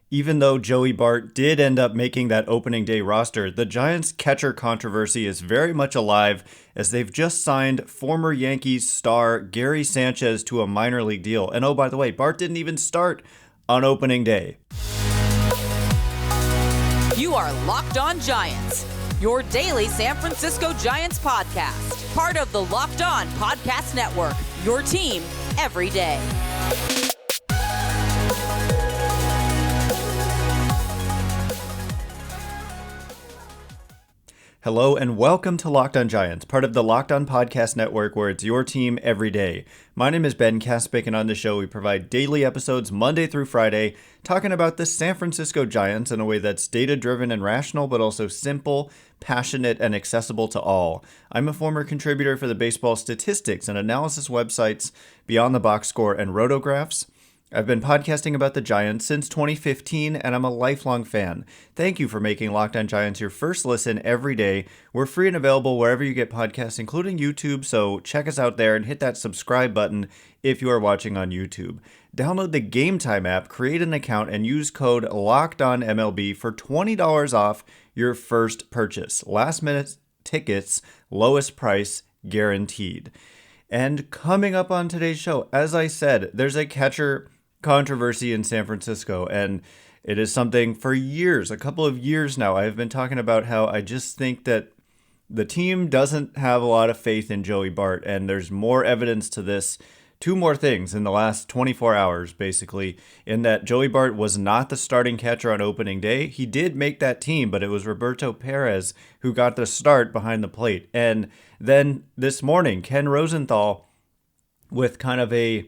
Even though Joey Bart did end up making that opening day roster, the Giants catcher controversy is very much alive as they've just signed former Yankees star Gary Sánchez to a minor league deal. And oh, by the way, Bart didn't even start on opening day. You are Locked On Giants, your daily San Francisco Giants podcast. Part of the Locked On Podcast Network, your team every day. Hello and welcome to Locked On Giants, part of the Locked On Podcast Network, where it's your team every day. My name is Ben Kaspick, and on the show we provide daily episodes Monday through Friday, talking about the San Francisco Giants in a way that's data-driven and rational, but also simple, passionate, and accessible to all. I'm a former contributor for the baseball statistics and analysis websites Beyond the Box Score and Rotographs. I've been podcasting about the Giants since 2015, and I'm a lifelong fan. Thank you for making Locked On Giants your first listen every day. We're free and available wherever you get podcasts, including YouTube, so check us out there and hit that subscribe button if you are watching on YouTube. Download the Gametime app, create an account, and use code LOCKEDONMLB for $20 off your first purchase. Last-minute tickets, lowest price guaranteed. And coming up on today's show, as I said, there's a catcher controversy in San Francisco, and it is something for years, a couple of years now, I've been talking about how I just think that the team doesn't have a lot of faith in Joey Bart, and there's more evidence to this. Two more things in the last 24 hours, basically, in that Joey Bart was not the starting catcher on opening day. He did make that team, but it was Roberto Perez who got the start behind the plate. And then this morning, Ken Rosenthal, with kind of a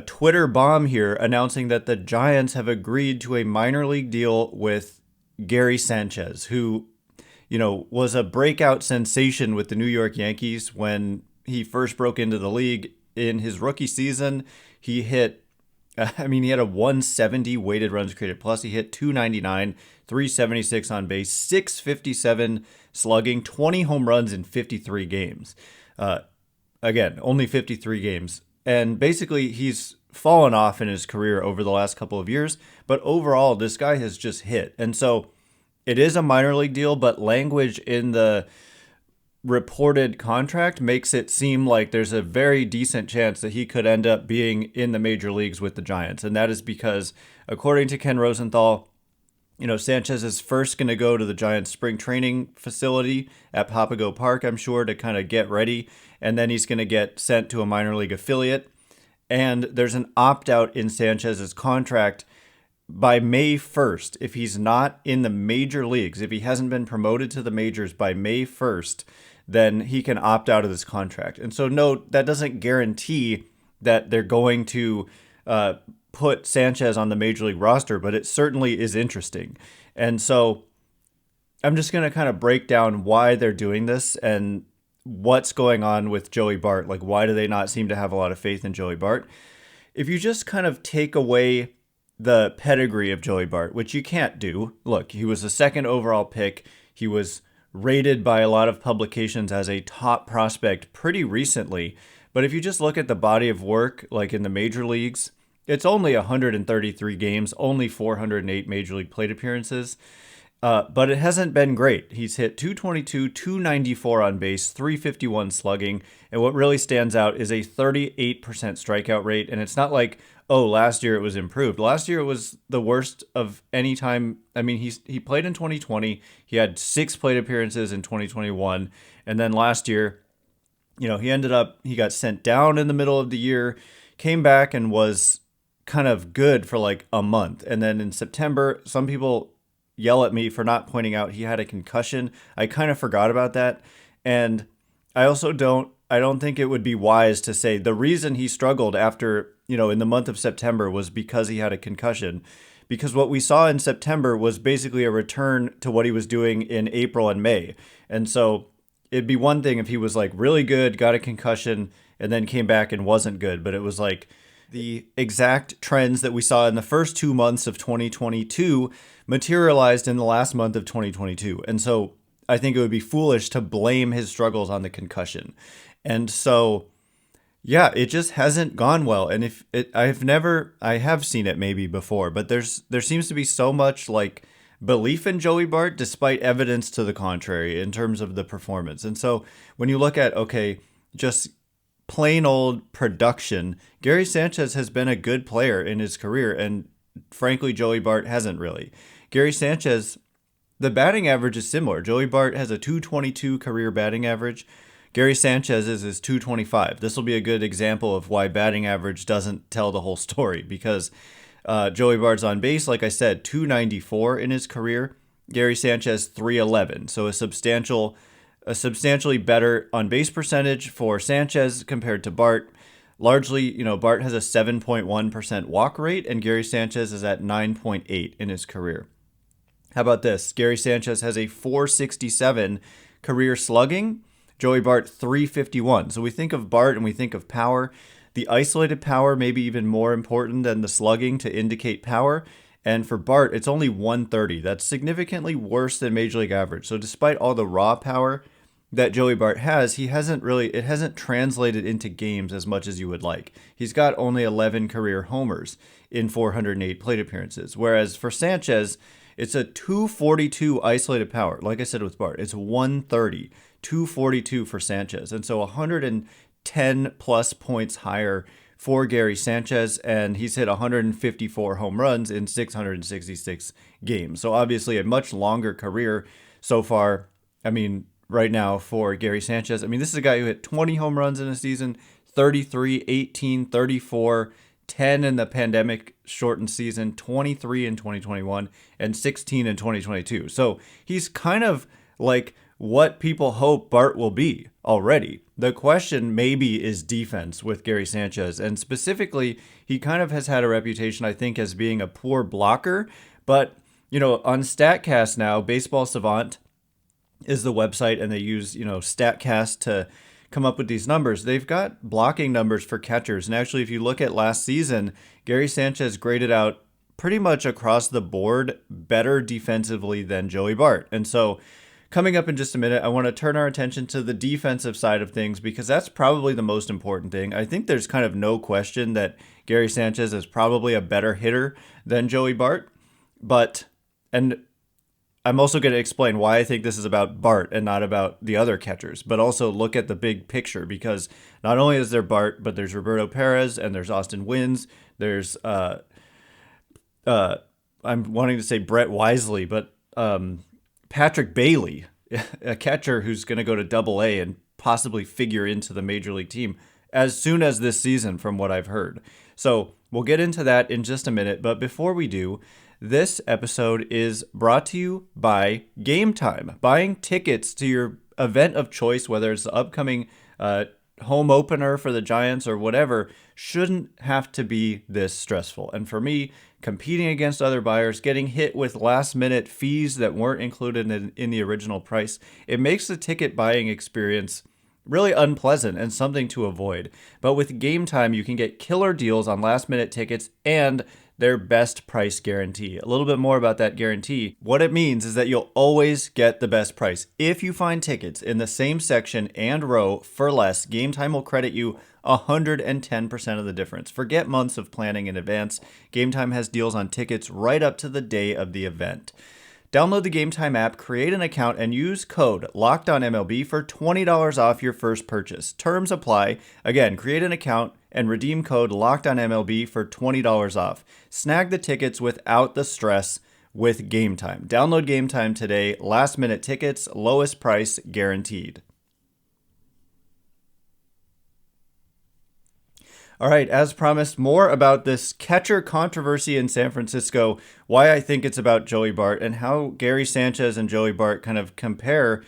Twitter bomb here, announcing that the Giants have agreed to a minor league deal with Gary Sánchez, who, was a breakout sensation with the New York Yankees when he first broke into the league. In his rookie season, he had a 170 weighted runs created plus. He hit 299, 376 on base, 657 slugging, 20 home runs in 53 games. Again, only 53 games. And basically, he's fallen off in his career over the last couple of years. But overall, this guy has just hit. And so it is a minor league deal, but language in the reported contract makes it seem like there's a very decent chance that he could end up being in the major leagues with the Giants. And that is because, according to Ken Rosenthal, Sanchez is first going to go to the Giants spring training facility at Papago Park, I'm sure, to kind of get ready. And then he's going to get sent to a minor league affiliate. And there's an opt-out in Sanchez's contract by May 1st. If he's not in the major leagues, if he hasn't been promoted to the majors by May 1st, then he can opt out of this contract. And so, no, that doesn't guarantee that they're going to put Sanchez on the major league roster, but it certainly is interesting. And so I'm just going to kind of break down why they're doing this and what's going on with Joey Bart. Like, why do they not seem to have a lot of faith in Joey Bart? If you just kind of take away the pedigree of Joey Bart, which you can't do. Look, he was a second overall pick. He was rated by a lot of publications as a top prospect pretty recently. But if you just look at the body of work, like in the major leagues, it's only 133 games, only 408 major league plate appearances. But it hasn't been great. He's hit 222, 294 on base, 351 slugging. And what really stands out is a 38% strikeout rate. And it's not like, oh, last year it was improved. Last year it was the worst of any time. I mean, he played in 2020. He had 6 plate appearances in 2021. And then last year, he got sent down in the middle of the year, came back and was kind of good for like a month. And then in September, some people yell at me for not pointing out he had a concussion. I kind of forgot about that. And I don't think it would be wise to say the reason he struggled after, in the month of September was because he had a concussion. Because what we saw in September was basically a return to what he was doing in April and May. And so it'd be one thing if he was like really good, got a concussion, and then came back and wasn't good. But it was like the exact trends that we saw in the first 2 months of 2022 materialized in the last month of 2022. And so I think it would be foolish to blame his struggles on the concussion. And so Yeah, it just hasn't gone well. And if it, I have seen it maybe before, but there seems to be so much like belief in Joey Bart despite evidence to the contrary in terms of the performance. And so when you look at, okay, just plain old production, Gary Sanchez has been a good player in his career. And frankly, Joey Bart hasn't really. Gary Sanchez, the batting average is similar. Joey Bart has a 222 career batting average. Gary Sanchez is 225. This will be a good example of why batting average doesn't tell the whole story because Joey Bart's on base, like I said, 294 in his career. Gary Sanchez 311. So a substantially better on base percentage for Sanchez compared to Bart. Largely, Bart has a 7.1% walk rate and Gary Sanchez is at 9.8 in his career. How about this? Gary Sanchez has a 467 career slugging. Joey Bart 351. So we think of Bart and we think of power. The isolated power may be even more important than the slugging to indicate power. And for Bart, it's only 130. That's significantly worse than Major League average. So despite all the raw power that Joey Bart has, it hasn't translated into games as much as you would like. He's got only 11 career homers in 408 plate appearances. Whereas for Sanchez, it's a 242 isolated power. Like I said with Bart, it's 130. 242 for Sanchez. And so 110 plus points higher for Gary Sanchez. And he's hit 154 home runs in 666 games. So obviously a much longer career so far. I mean, right now for Gary Sanchez. I mean, this is a guy who hit 20 home runs in a season, 33, 18, 34, 10 in the pandemic shortened season, 23 in 2021, and 16 in 2022. So he's kind of like what people hope Bart will be already. The question maybe is defense with Gary Sanchez. And specifically, he kind of has had a reputation, I think, as being a poor blocker. But, on StatCast now, Baseball Savant is the website, and they use, StatCast to come up with these numbers. They've got blocking numbers for catchers. And actually, if you look at last season, Gary Sanchez graded out pretty much across the board better defensively than Joey Bart. And so coming up in just a minute, I want to turn our attention to the defensive side of things because that's probably the most important thing. I think there's kind of no question that Gary Sanchez is probably a better hitter than Joey Bart. And I'm also going to explain why I think this is about Bart and not about the other catchers, but also look at the big picture because not only is there Bart, but there's Roberto Perez and there's Austin Wynns. There's, I'm wanting to say Brett Wisely, but Patrick Bailey, a catcher who's going to go to Double-A and possibly figure into the major league team as soon as this season, from what I've heard. So we'll get into that in just a minute. But before we do, this episode is brought to you by Gametime. Buying tickets to your event of choice, whether it's the upcoming home opener for the Giants or whatever, shouldn't have to be this stressful. And for me, competing against other buyers, getting hit with last-minute fees that weren't included in the original price, it makes the ticket buying experience really unpleasant and something to avoid. But with Gametime, you can get killer deals on last-minute tickets and their best price guarantee. A little bit more about that guarantee. What it means is that you'll always get the best price. If you find tickets in the same section and row for less, Gametime will credit you 110% of the difference. Forget months of planning in advance. Gametime has deals on tickets right up to the day of the event. Download the Gametime app, create an account, and use code LOCKEDONMLB for $20 off your first purchase. Terms apply. Again, create an account and redeem code LOCKEDONMLB for $20 off. Snag the tickets without the stress with Gametime. Download Gametime today. Last minute tickets, lowest price guaranteed. All right, as promised, more about this catcher controversy in San Francisco, why I think it's about Joey Bart, and how Gary Sanchez and Joey Bart kind of compare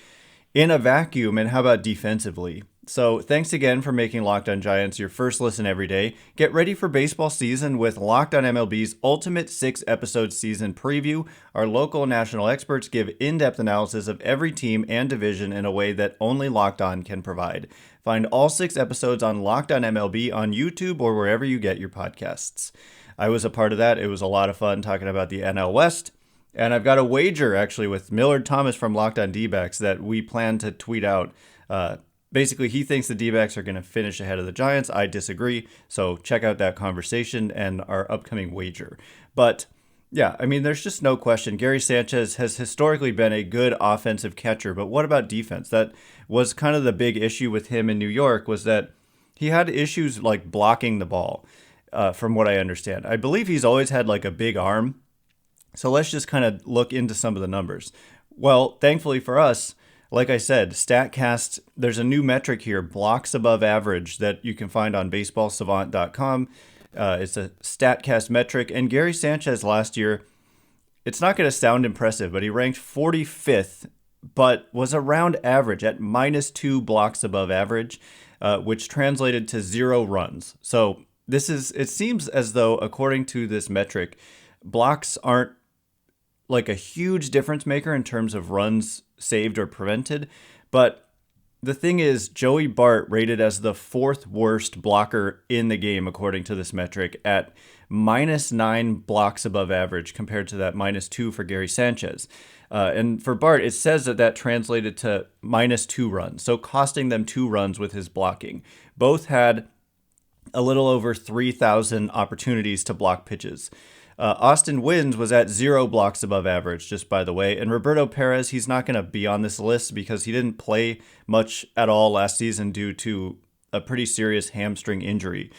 in a vacuum, and how about defensively. So thanks again for making Locked On Giants your first listen every day. Get ready for baseball season with Locked On MLB's ultimate 6-episode season preview. Our local and national experts give in-depth analysis of every team and division in a way that only Locked On can provide. Find all 6 episodes on Locked On MLB on YouTube or wherever you get your podcasts. I was a part of that. It was a lot of fun talking about the NL West. And I've got a wager actually with Millard Thomas from Locked On D-backs that we plan to tweet out basically he thinks the D-backs are going to finish ahead of the Giants. I disagree. So check out that conversation and our upcoming wager. But yeah, I mean, there's just no question. Gary Sánchez has historically been a good offensive catcher, but what about defense? That was kind of the big issue with him in New York, was that he had issues like blocking the ball, from what I understand. I believe he's always had like a big arm. So let's just kind of look into some of the numbers. Well, thankfully for us, like I said, StatCast, there's a new metric here, blocks above average, that you can find on baseballsavant.com. It's a StatCast metric. And Gary Sánchez last year, it's not going to sound impressive, but he ranked 45th, but was around average at -2 blocks above average, which translated to 0 runs. So it seems as though, according to this metric, blocks aren't like a huge difference maker in terms of runs saved or prevented. But the thing is, Joey Bart rated as the 4th worst blocker in the game, according to this metric, at -9 blocks above average compared to that -2 for Gary Sánchez. And for Bart, it says that translated to -2 runs, so costing them 2 runs with his blocking. Both had a little over 3,000 opportunities to block pitches. Austin Wynns was at 0 blocks above average, just by the way. And Roberto Perez, he's not going to be on this list because he didn't play much at all last season due to a pretty serious hamstring injury.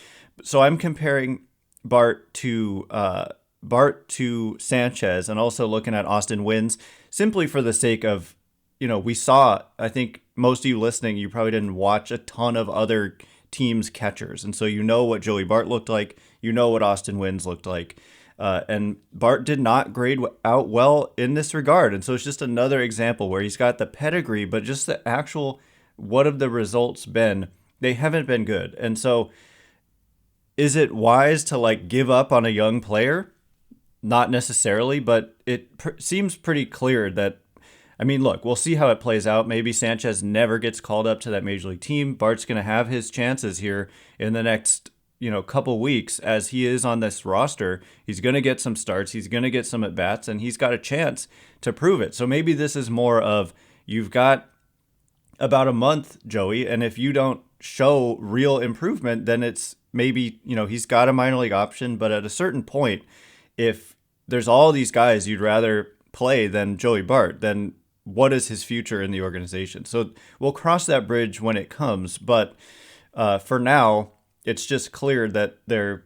So I'm comparing Bart to Sanchez, and also looking at Austin Wynns simply for the sake of, we saw, I think most of you listening, you probably didn't watch a ton of other teams' catchers. And so you know what Joey Bart looked like. You know what Austin Wynns looked like. And Bart did not grade out well in this regard. And so it's just another example where he's got the pedigree, but just the actual, what have the results been? They haven't been good. And so is it wise to like give up on a young player? Not necessarily, but it seems pretty clear that, I mean, look, we'll see how it plays out. Maybe Sanchez never gets called up to that major league team. Bart's going to have his chances here in the next couple weeks as he is on this roster. He's going to get some starts. He's going to get some at bats, and he's got a chance to prove it. So maybe this is more of, you've got about a month, Joey, and if you don't show real improvement, then it's maybe, he's got a minor league option. But at a certain point, if there's all these guys you'd rather play than Joey Bart, then what is his future in the organization? So we'll cross that bridge when it comes. But for now, it's just clear that they're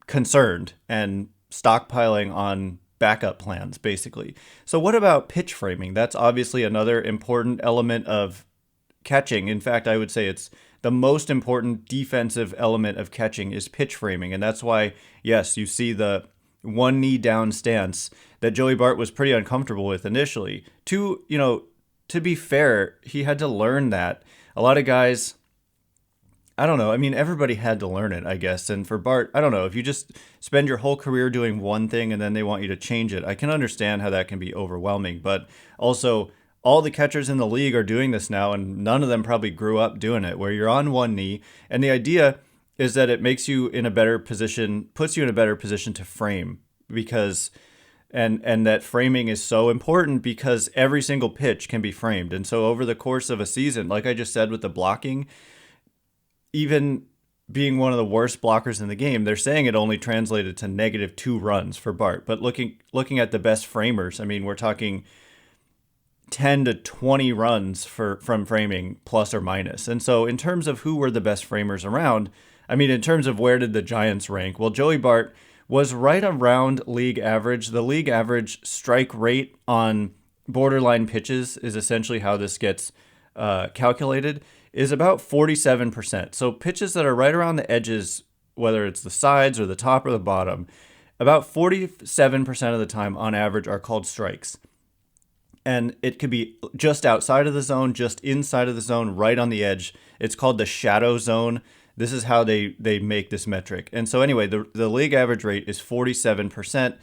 concerned and stockpiling on backup plans, basically. So what about pitch framing? That's obviously another important element of catching. In fact, I would say it's the most important defensive element of catching is pitch framing. And that's why, yes, you see the one knee down stance that Joey Bart was pretty uncomfortable with initially. To be fair, he had to learn that. A lot of guys, I don't know. I mean, everybody had to learn it, I guess. And for Bart, I don't know. If you just spend your whole career doing one thing and then they want you to change it, I can understand how that can be overwhelming. But also, all the catchers in the league are doing this now, and none of them probably grew up doing it, where you're on one knee. And the idea is that it makes you in a better position, puts you in a better position to frame, because and that framing is so important because every single pitch can be framed. And so over the course of a season, like I just said with the blocking, even being one of the worst blockers in the game, they're saying it only translated to -2 runs for Bart. But looking at the best framers, I mean, we're talking 10 to 20 runs from framing, plus or minus. And so in terms of who were the best framers around, I mean, in terms of where did the Giants rank? Well, Joey Bart was right around league average. The league average strike rate on borderline pitches is essentially how this gets calculated, is about 47%. So pitches that are right around the edges, whether it's the sides or the top or the bottom, about 47% of the time on average are called strikes. And it could be just outside of the zone, just inside of the zone, right on the edge. It's called the shadow zone. This is how they make this metric. And so anyway, the league average rate is 47%.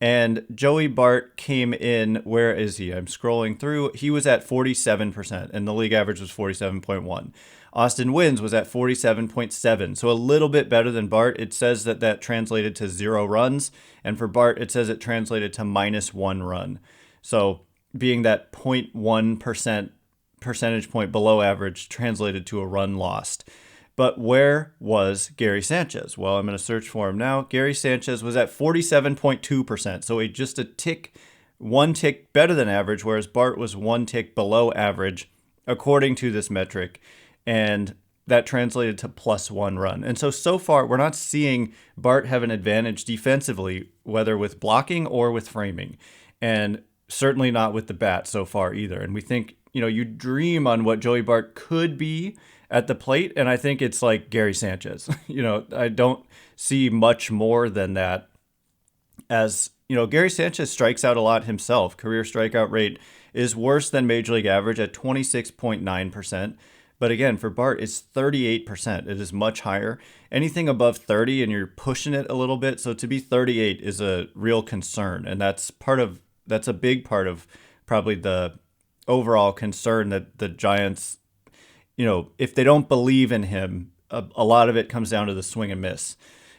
And Joey Bart came in, where is he? I'm scrolling through. He was at 47%, and the league average was 47.1. Austin Wynns was at 47.7, so a little bit better than Bart. It says that translated to 0 runs, and for Bart, it says it translated to -1 run. So being that 0.1% percentage point below average translated to a run lost. But where was Gary Sánchez? Well, I'm going to search for him now. Gary Sánchez was at 47.2%. So one tick better than average, whereas Bart was one tick below average, according to this metric. And that translated to +1 run. And so far, we're not seeing Bart have an advantage defensively, whether with blocking or with framing. And certainly not with the bat so far either. And we think, you dream on what Joey Bart could be at the plate, and I think it's like Gary Sánchez. I don't see much more than that. As Gary Sánchez strikes out a lot himself. Career strikeout rate is worse than Major League average at 26.9%. But again, for Bart, it's 38%. It is much higher. Anything above 30, and you're pushing it a little bit. So to be 38 is a real concern, and that's a big part of probably the overall concern that the Giants, if they don't believe in him, a lot of it comes down to the swing and miss.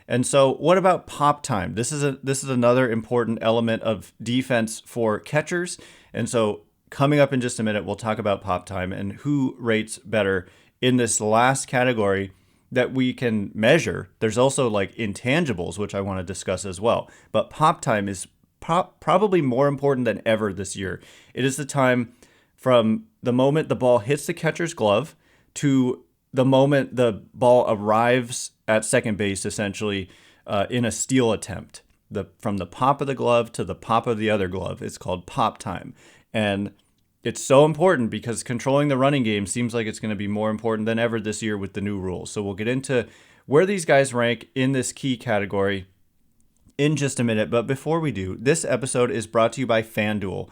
And so what about pop time? This is another important element of defense for catchers. And so coming up in just a minute, we'll talk about pop time and who rates better in this last category that we can measure. There's also like intangibles, which I want to discuss as well. But pop time is probably more important than ever this year. It is the time from the moment the ball hits the catcher's glove to the moment the ball arrives at second base, essentially in a steal attempt. From the pop of the glove to the pop of the other glove, it's called pop time. And it's so important because controlling the running game seems like it's going to be more important than ever this year with the new rules. So we'll get into where these guys rank in this key category in just a minute. But before we do, this episode is brought to you by FanDuel.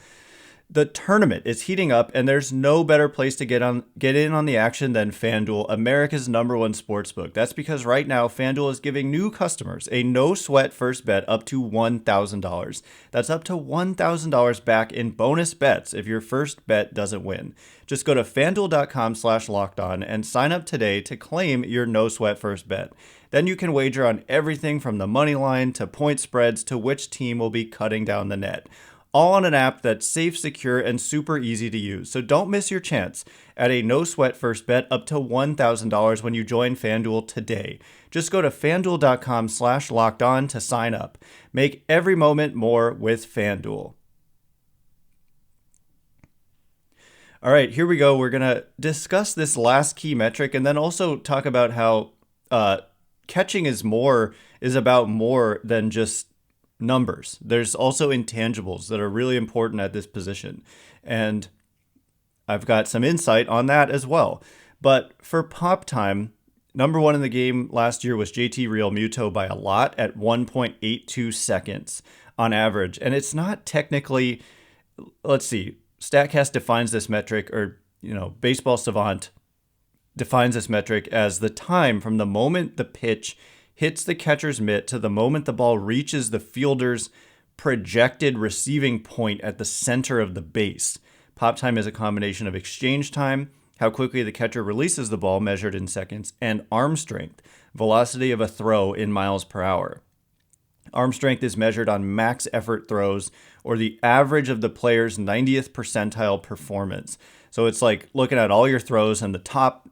The tournament is heating up, and there's no better place to get in on the action than FanDuel, America's #1 sportsbook. That's because right now, FanDuel is giving new customers a no-sweat first bet up to $1,000. That's up to $1,000 back in bonus bets if your first bet doesn't win. Just go to FanDuel.com/lockedon and sign up today to claim your no-sweat first bet. Then you can wager on everything from the money line to point spreads to which team will be cutting down the net. All on an app that's safe, secure, and super easy to use. So don't miss your chance at a no-sweat first bet up to $1,000 when you join FanDuel today. Just go to FanDuel.com/lockedon to sign up. Make every moment more with FanDuel. All right, here we go. We're going to discuss this last key metric and then also talk about how catching is about more than just numbers. There's also intangibles that are really important at this position. And I've got some insight on that as well. But for pop time, #1 in the game last year was JT Realmuto by a lot at 1.82 seconds on average. And it's not technically, let's see, StatCast defines this metric, or, Baseball Savant defines this metric as the time from the moment the pitch hits the catcher's mitt to the moment the ball reaches the fielder's projected receiving point at the center of the base. Pop time is a combination of exchange time, how quickly the catcher releases the ball measured in seconds, and arm strength, velocity of a throw in miles per hour. Arm strength is measured on max effort throws, or the average of the player's 90th percentile performance. So it's like looking at all your throws, and the top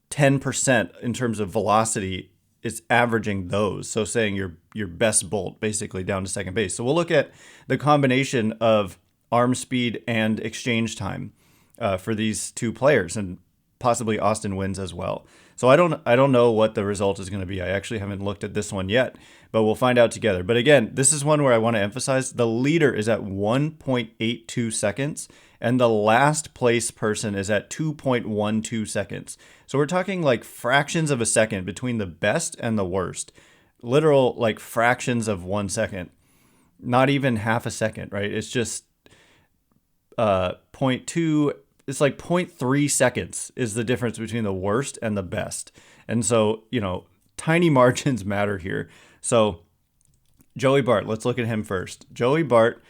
10% in terms of velocity is averaging those. So saying your best bolt basically down to second base. So we'll look at the combination of arm speed and exchange time for these two players, and possibly Austin wins as well. So I don't know what the result is going to be. I actually haven't looked at this one yet, but we'll find out together. But again, this is one where I want to emphasize the leader is at 1.82 seconds and the last place person is at 2.12 seconds. So we're talking like fractions of a second between the best and the worst. Literal like fractions of 1 second. Not even half a second, right? It's just 0.2, it's like 0.3 seconds is the difference between the worst and the best. And so, tiny margins matter here. So Joey Bart, let's look at him first. Joey Bart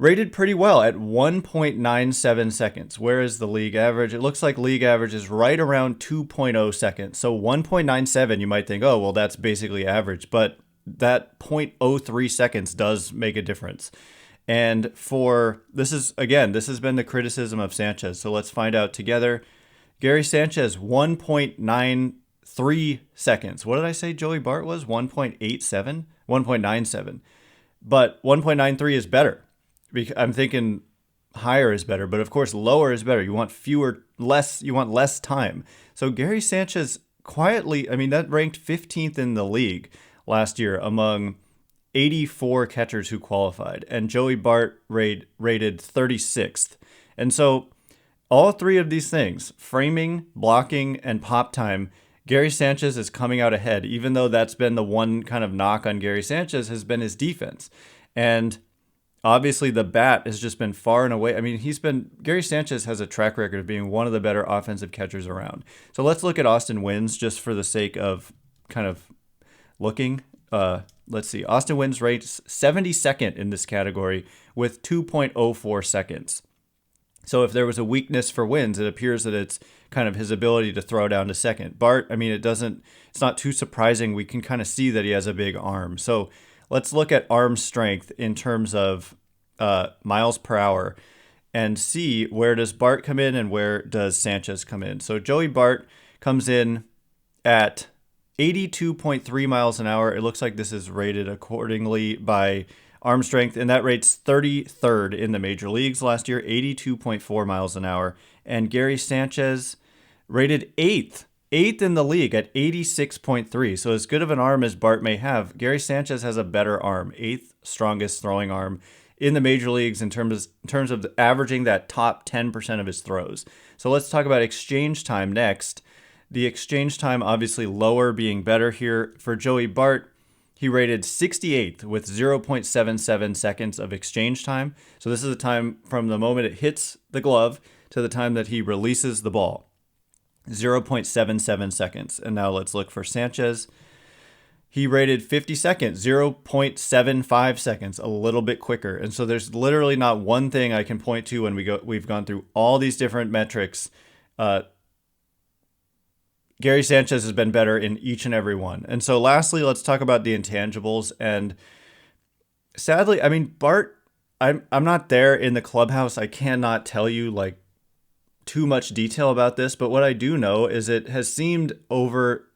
rated pretty well at 1.97 seconds, whereas the league average, it looks like league average is right around 2.0 seconds. So 1.97, you might think, oh, well, that's basically average, but that 0.03 seconds does make a difference. And this has been the criticism of Sanchez. So let's find out together. Gary Sanchez, 1.93 seconds. What did I say Joey Bart was? 1.87? 1.97. But 1.93 is better. I'm thinking higher is better, but of course lower is better. You want less time. So Gary Sanchez quietly, that ranked 15th in the league last year among 84 catchers who qualified, and Joey Bart rated 36th. And so all three of these things, framing, blocking, and pop time, Gary Sanchez is coming out ahead, even though that's been the one kind of knock on Gary Sanchez has been his defense. And obviously the bat has just been far and away. Gary Sanchez has a track record of being one of the better offensive catchers around. So let's look at Austin Wynns just for the sake of kind of looking. Let's see. Austin Wynns rates 72nd in this category with 2.04 seconds. So if there was a weakness for Wynns, it appears that it's kind of his ability to throw down to second. Bart, it's not too surprising. We can kind of see that he has a big arm. So let's look at arm strength in terms of miles per hour and see where does Bart come in and where does Sanchez come in. So Joey Bart comes in at 82.3 miles an hour. It looks like this is rated accordingly by arm strength, and that rates 33rd in the major leagues last year, 82.4 miles an hour. And Gary Sanchez rated 8th in the league at 86.3. So as good of an arm as Bart may have, Gary Sanchez has a better arm, 8th strongest throwing arm in the major leagues in terms of averaging that top 10% of his throws. So let's talk about exchange time next. The exchange time obviously lower being better here. For Joey Bart, he rated 68th with 0.77 seconds of exchange time. So this is the time from the moment it hits the glove to the time that he releases the ball. 0.77 seconds. And now let's look for Sanchez. He rated 52nd, 0.75 seconds, a little bit quicker. And so there's literally not one thing I can point to when we've gone through all these different metrics. Gary Sanchez has been better in each and every one. And so lastly, let's talk about the intangibles. And sadly, Bart, I'm not there in the clubhouse. I cannot tell you too much detail about this, but what I do know is it has seemed over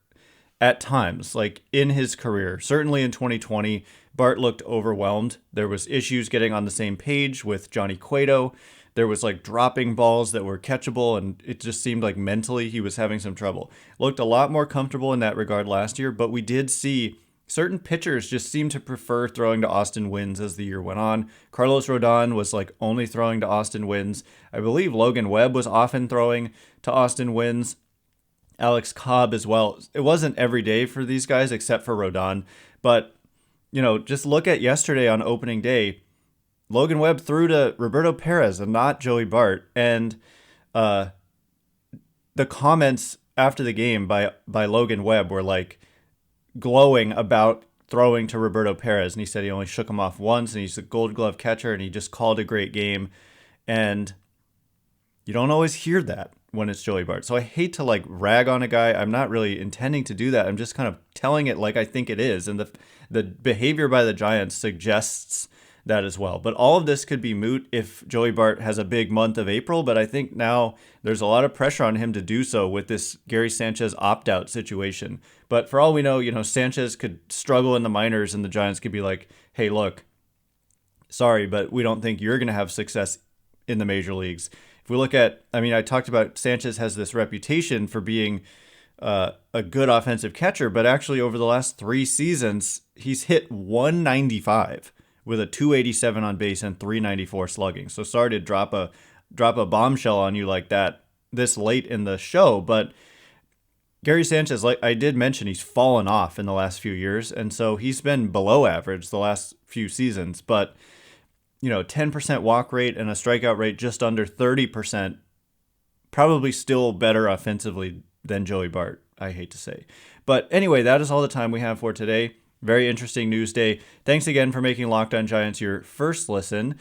at times, in his career. Certainly in 2020, Bart looked overwhelmed. There was issues getting on the same page with Johnny Cueto. There was dropping balls that were catchable, and it just seemed like mentally he was having some trouble. Looked a lot more comfortable in that regard last year, but we did see certain pitchers just seem to prefer throwing to Austin Wynns as the year went on. Carlos Rodon was only throwing to Austin Wynns. I believe Logan Webb was often throwing to Austin Wynns. Alex Cobb as well. It wasn't every day for these guys except for Rodon, but just look at yesterday on opening day. Logan Webb threw to Roberto Perez and not Joey Bart. And the comments after the game by Logan Webb were glowing about throwing to Roberto Perez. And he said he only shook him off once, and he's a Gold Glove catcher, and he just called a great game. And you don't always hear that when it's Joey Bart. So I hate to rag on a guy. I'm not really intending to do that. I'm just kind of telling it like I think it is. And the behavior by the Giants suggests that as well. But all of this could be moot if Joey Bart has a big month of April, but I think now there's a lot of pressure on him to do so with this Gary Sanchez opt-out situation. But for all we know, Sanchez could struggle in the minors and the Giants could be like, hey, look, sorry, but we don't think you're going to have success in the major leagues. If we look at, I talked about Sanchez has this reputation for being a good offensive catcher, but actually over the last 3 seasons, he's hit 195 with a 287 on base and 394 slugging. So sorry to drop a bombshell on you like that this late in the show, but Gary Sanchez, like I did mention, he's fallen off in the last few years, and so he's been below average the last few seasons, but 10% walk rate and a strikeout rate just under 30%, probably still better offensively than Joey Bart, I hate to say. But anyway, that is all the time we have for today. Very interesting news day. Thanks again for making Locked On Giants your first listen.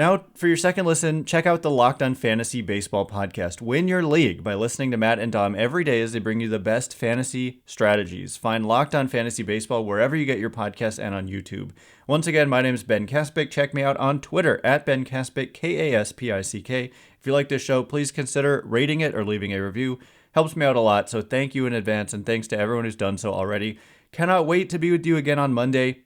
Now, for your second listen, check out the Locked On Fantasy Baseball podcast. Win your league by listening to Matt and Dom every day as they bring you the best fantasy strategies. Find Locked On Fantasy Baseball wherever you get your podcasts and on YouTube. Once again, my name is Ben Kaspick. Check me out on Twitter at Ben Kaspick, Kaspick. If you like this show, please consider rating it or leaving a review. Helps me out a lot, so thank you in advance, and thanks to everyone who's done so already. Cannot wait to be with you again on Monday.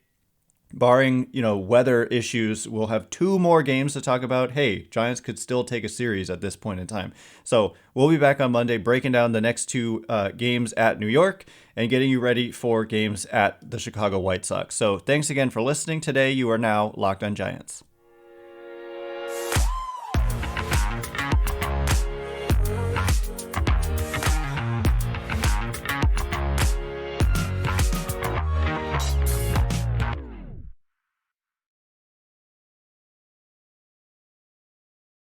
Barring, weather issues, we'll have 2 more games to talk about. Hey, Giants could still take a series at this point in time. So we'll be back on Monday breaking down the next 2 games at New York and getting you ready for games at the Chicago White Sox. So thanks again for listening today. You are now Locked On Giants.